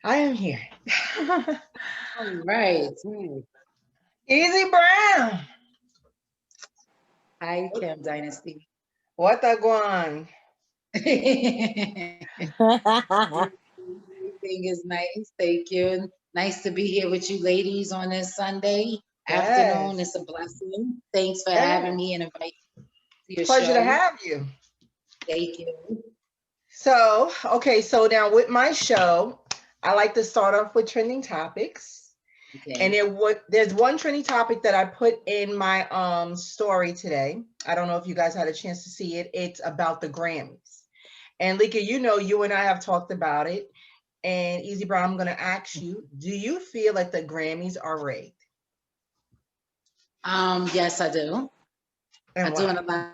I am here. All right. Easy Brown. Hi, Kim Dynasty. What a guan? Everything is nice. Thank you. Nice to be here with you ladies on this Sunday afternoon. Yes. It's a blessing. Thanks for having Yes. me and inviting me to your Pleasure to show. have you. Thank you. So, okay, so now with my show, I like to start off with trending topics. And Okay. there's one trending topic that I put in my story today. I don't know if you guys had a chance to see it. It's about the Grammys. And Lika, you know, you and I have talked about it. And Easy Brown, I'm gonna ask you, do you feel like the Grammys are rigged? Yes, I do. I And do in why?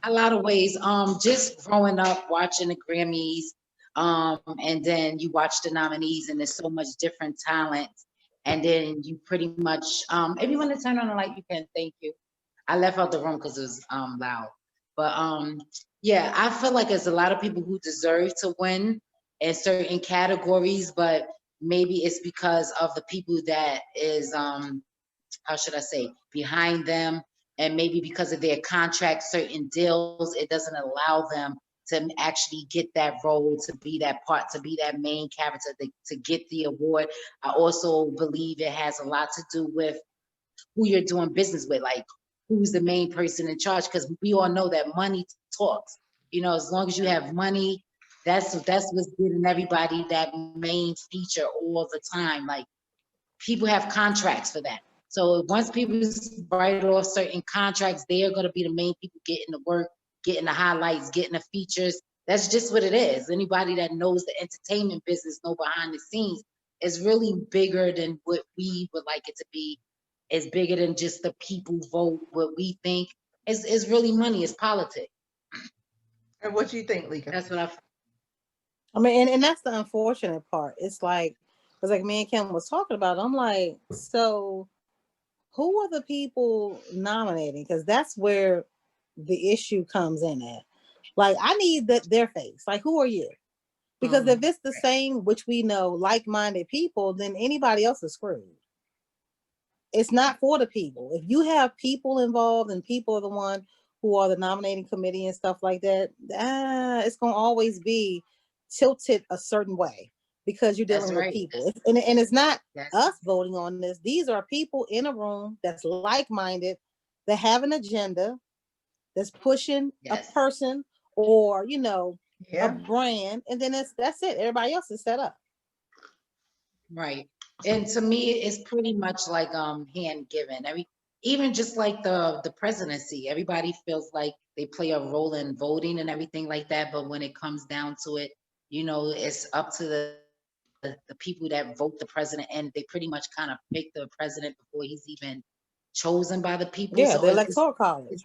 a lot of ways. Just growing up watching the Grammys, and then you watch the nominees, and there's so much different talent, and then you pretty much, if you want to turn on the light, you can. Thank you. I left out the room because it was loud, but yeah, I feel like there's a lot of people who deserve to win in certain categories, but maybe it's because of the people that is how should I say, behind them, and maybe because of their contract, certain deals, it doesn't allow them to actually get that role, to be that part, to be that main character, to get the award. I also believe it has a lot to do with who you're doing business with, like who's the main person in charge, because we all know that money talks. You know, as long as you have money, that's what's giving everybody that main feature all the time. Like people have contracts for that. So once people write off certain contracts, they are going to be the main people getting the work, getting the highlights, getting the features. That's just what it is. Anybody that knows the entertainment business know behind the scenes is really bigger than what we would like it to be. It's bigger than just the people vote what we think. It's really money. It's politics. And what do you think, Lika? That's what I. I mean, and that's the unfortunate part. It's like, because like me and Kim was talking about, I'm like, so who are the people nominating? Because that's where the issue comes in at. Like, I need their face. Like, who are you? Because if it's the same, which we know, like-minded people, then anybody else is screwed. It's not for the people. If you have people involved and people are the one who are the nominating committee and stuff like that, it's going to always be tilted a certain way because you're dealing with people. And it's not us voting on this. These are people in a room that's like-minded, that have an agenda, that's pushing a person or, you know, a brand, and then that's it. Everybody else is set up. Right. And to me, it's pretty much like hand given. Even just like the presidency, everybody feels like they play a role in voting and everything like that. But when it comes down to it, you know, it's up to the people that vote the president, and they pretty much kind of pick the president before he's even chosen by the people. Yeah, So the electoral college.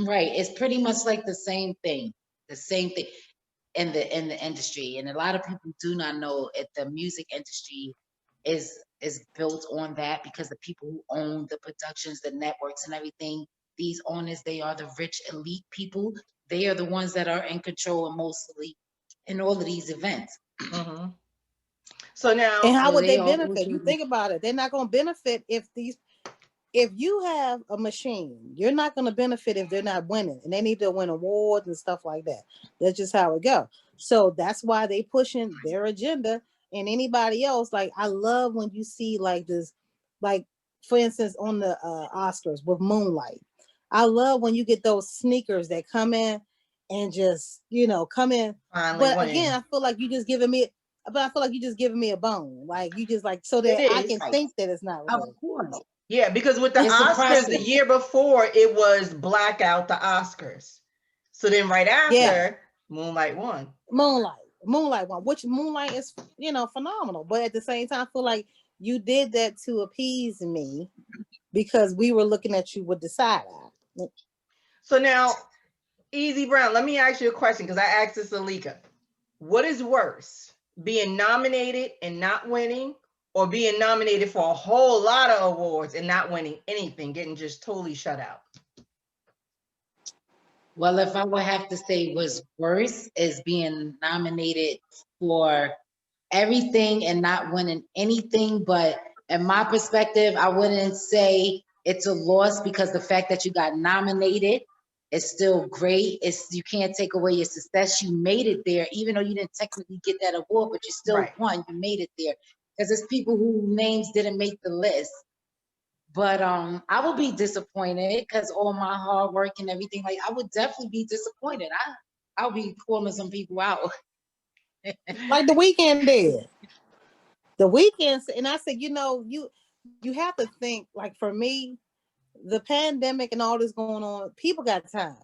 Right. It's pretty much like the same thing. The same thing in the industry, and a lot of people do not know if the music industry is built on that, because the people who own the productions, the networks and everything, these owners, they are the rich elite people. They are the ones that are in control and mostly in all of these events. So now, and how would they benefit? You think about it, they're not going to benefit if you have a machine, you're not going to benefit if they're not winning, and they need to win awards and stuff like that. That's just how it goes. So that's why they pushing their agenda. And anybody else, like, I love when you see like this, like for instance on the Oscars with Moonlight. I love when you get those sneakers that come in and just, you know, come in. But again, I feel like you just giving me. But I feel like you just giving me a bone, like you just like so that I can think that it's not real. Of course. Yeah, because with the Oscars the year before, it was blackout the Oscars. So then right after, Moonlight won. Moonlight won, which Moonlight is, you know, phenomenal. But at the same time, I feel like you did that to appease me because we were looking at you with the side eye. So now, Easy Brown, let me ask you a question, because I asked this to Alika. What is worse, being nominated and not winning, or being nominated for a whole lot of awards and not winning anything, getting just totally shut out? Well, if I would have to say what's worse is being nominated for everything and not winning anything. But in my perspective, I wouldn't say it's a loss, because the fact that you got nominated is still great. You can't take away your success. You made it there, even though you didn't technically get that award, but you still Right. won. You made it there. Because there's people whose names didn't make the list. But I would be disappointed, because all my hard work and everything, like, I would definitely be disappointed. I'll be calling some people out. Like The Weeknd did. The Weeknd, and I said, you have to think, like, for me, the pandemic and all this going on, people got time.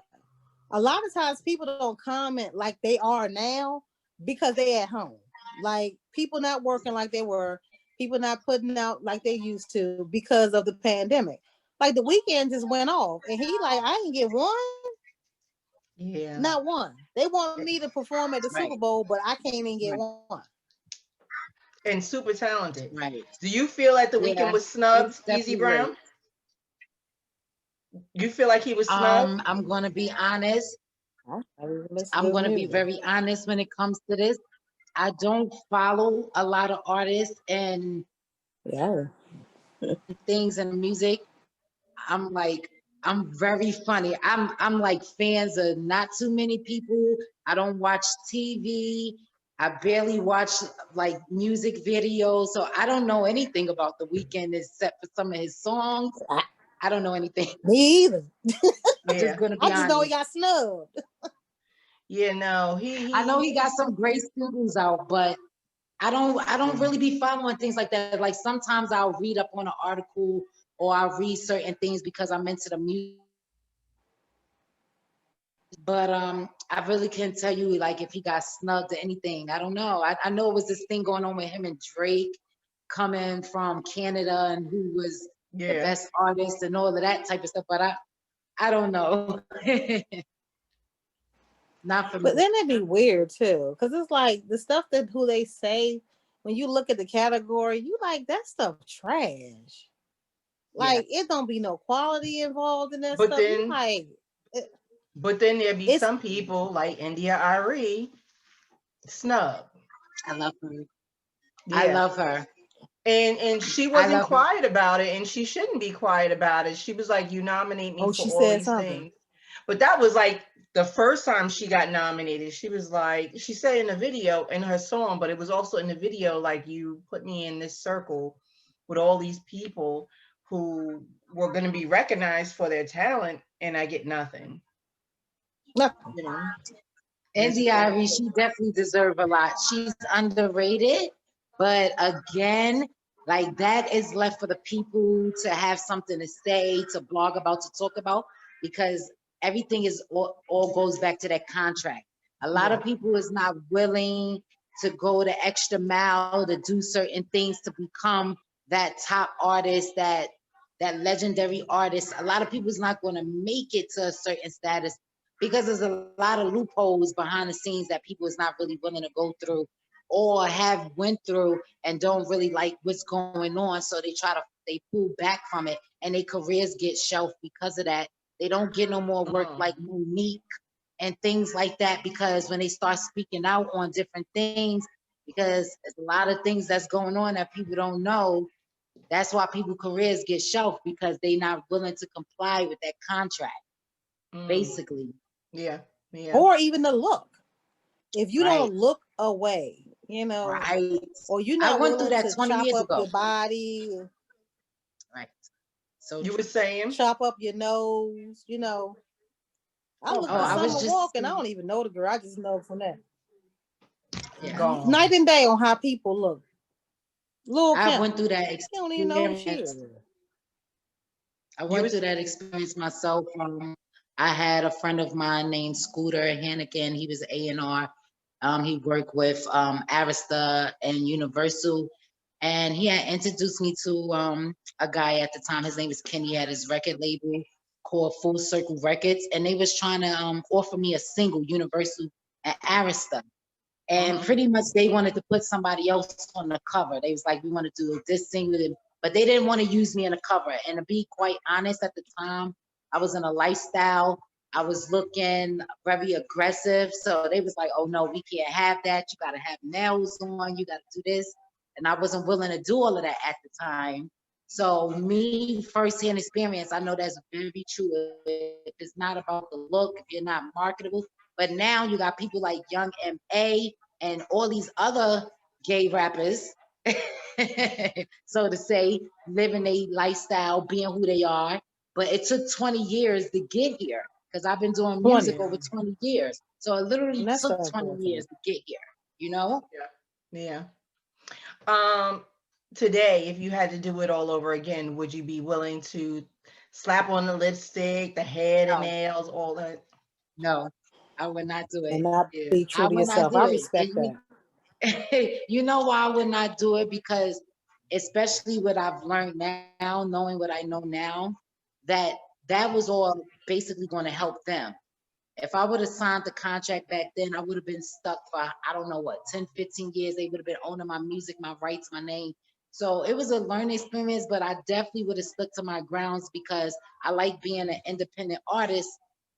A lot of times people don't comment like they are now because they at home. Like, people not working like they were, people not putting out like they used to because of the pandemic. Like, The Weeknd just went off, and he like, I didn't get one. Yeah. Not one. They want me to perform at the Right. Super Bowl, but I can't even get one. And super talented. Right. Do you feel like The Weeknd was snubbed, it's Easy definitely Brown? right. You feel like he was snubbed? I'm gonna be honest. I'm gonna be very honest when it comes to this. I don't follow a lot of artists and things in music. I'm very funny. I'm like fans of not too many people. I don't watch TV. I barely watch like music videos. So I don't know anything about The Weeknd except for some of his songs. I don't know anything. Me either. I'm just gonna be I just honest. know he got snubbed. Yeah, no, I know he got some great singles out, but I don't really be following things like that. Like, sometimes I'll read up on an article or I'll read certain things because I'm into the music. But I really can't tell you like if he got snubbed or anything. I don't know. I know it was this thing going on with him and Drake coming from Canada and who was the best artist and all of that type of stuff. But I don't know. Not for me. But then it'd be weird too, because it's like the stuff that who they say, when you look at the category, you like, that stuff trash. Like, it don't be no quality involved in that but stuff. Then, like, but then there be some people like India Arie snub. I love her. Yeah. I love her. And she wasn't quiet about it, and she shouldn't be quiet about it. She was like, you nominate me for all these things. But that was like the first time she got nominated. She was like, she said in the video, in her song, but it was also in the video, like, you put me in this circle with all these people who were going to be recognized for their talent, and I get nothing. Nothing. You know? India Arie, she definitely deserves a lot. She's underrated, but again, like, that is left for the people to have something to say, to blog about, to talk about, because everything is all goes back to that contract. A lot of people is not willing to go the extra mile to do certain things to become that top artist, that legendary artist. A lot of people is not going to make it to a certain status because there's a lot of loopholes behind the scenes that people is not really willing to go through or have went through and don't really like what's going on. So they pull back from it and their careers get shelved because of that. They don't get no more work like Monique and things like that, because when they start speaking out on different things, because there's a lot of things that's going on that people don't know. That's why people's careers get shelved, because they're not willing to comply with that contract, basically. Yeah. Or even the look. If you don't look away, or you're not willing to 20 years chop up ago. your body. Right. So you were saying chop up your nose, I look at Summer Walker, I don't even know the girl. I just know from that. Yeah. Night and day on how people look. I went through that experience. You don't even know who she is. I went through that experience myself. I had a friend of mine named Scooter Hannigan. He was A&R. He worked with Arista and Universal. And he had introduced me to a guy at the time. His name is Kenny. He had his record label called Full Circle Records. And they was trying to offer me a single, Universal and Arista. And pretty much they wanted to put somebody else on the cover. They was like, we want to do this single, but they didn't want to use me in the cover. And to be quite honest, at the time, I was in a lifestyle I was looking very aggressive. So they was like, oh no, we can't have that. You got to have nails on. You got to do this. And I wasn't willing to do all of that at the time. So me, firsthand experience, I know that's very true. If it's not about the look, if you're not marketable. But now you got people like Young M.A. and all these other gay rappers, so to say, living a lifestyle, being who they are. But it took 20 years to get here because I've been doing music 20. over 20 years. So it literally And that's took so 20 years unfortunate. to get here, you know? Yeah. Today, if you had to do it all over again, would you be willing to slap on the lipstick, the hair, the No, nails, all that? no, I would not do it. And not Yeah. be true I to would not yourself. do I it. respect that. You know why I would not do it? Because especially what I've learned now, knowing what I know now, that that was all basically going to help them. If I would have signed the contract back then, I would have been stuck for, I don't know what, 10, 15 years. They would have been owning my music, my rights, my name. So it was a learning experience, but I definitely would have stuck to my grounds because I like being an independent artist.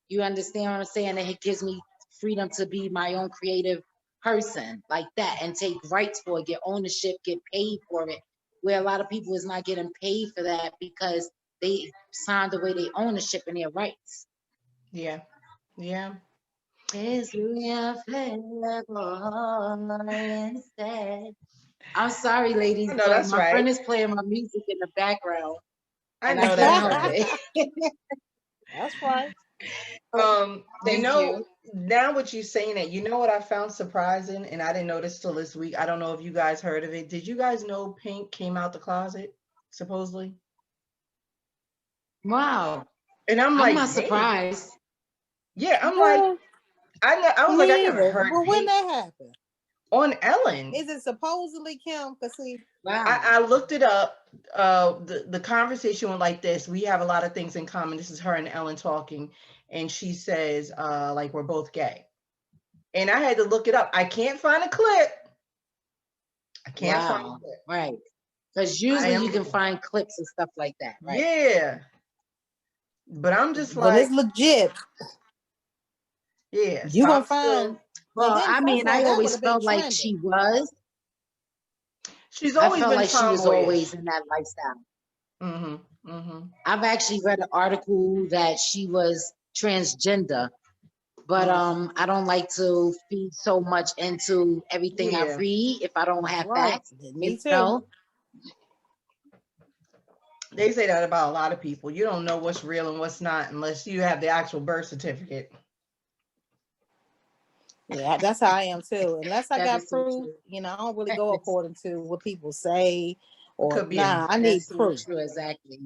You understand what I'm saying? And it gives me freedom to be my own creative person like that and take rights for it, get ownership, get paid for it. Where a lot of people is not getting paid for that because they signed away their ownership and their rights. Yeah. Yeah. It's real instead. I'm sorry, ladies, No, but that's my friend right. is playing my music in the background I and I know can't that's help right. it. That's right. Thank you. Now what you're saying it, you know what I found surprising, and I didn't know this till this week. I don't know if you guys heard of it. Did you guys know Pink came out the closet, supposedly? Wow. And I'm I'm like, not dang. surprised. Yeah, I'm like, Well, I was like, I me never neither. heard Well, when Pink that happened? on Ellen. Is it supposedly Kim? Because see, Wow. I looked it up. The conversation went like this. We have a lot of things in common. This is her and Ellen talking, and she says, like we're both gay. And I had to look it up. I can't find a clip. I can't find a Wow. clip. Right. Because I usually am you can looking. find clips and stuff like that. Right. Yeah, but I'm just but it's like, legit. yeah. So You gonna I'm find, still. and Well, then I first mean, of all, I that would always have been felt like trending. she was. She's I always felt been like she was always tomboyish. in that lifestyle. Mm-hmm. I've actually read an article that she was transgender, but Mm-hmm. I don't like to feed so much into everything I Yeah. read if I don't have Right. facts, Me you too. know? They say that about a lot of people. You don't know what's real and what's not unless you have the actual birth certificate. Yeah, that's how I am too. Unless I That got is so proof, true. I don't really That go is, according to what people say It or could be a nah, I need that's so proof. true, exactly.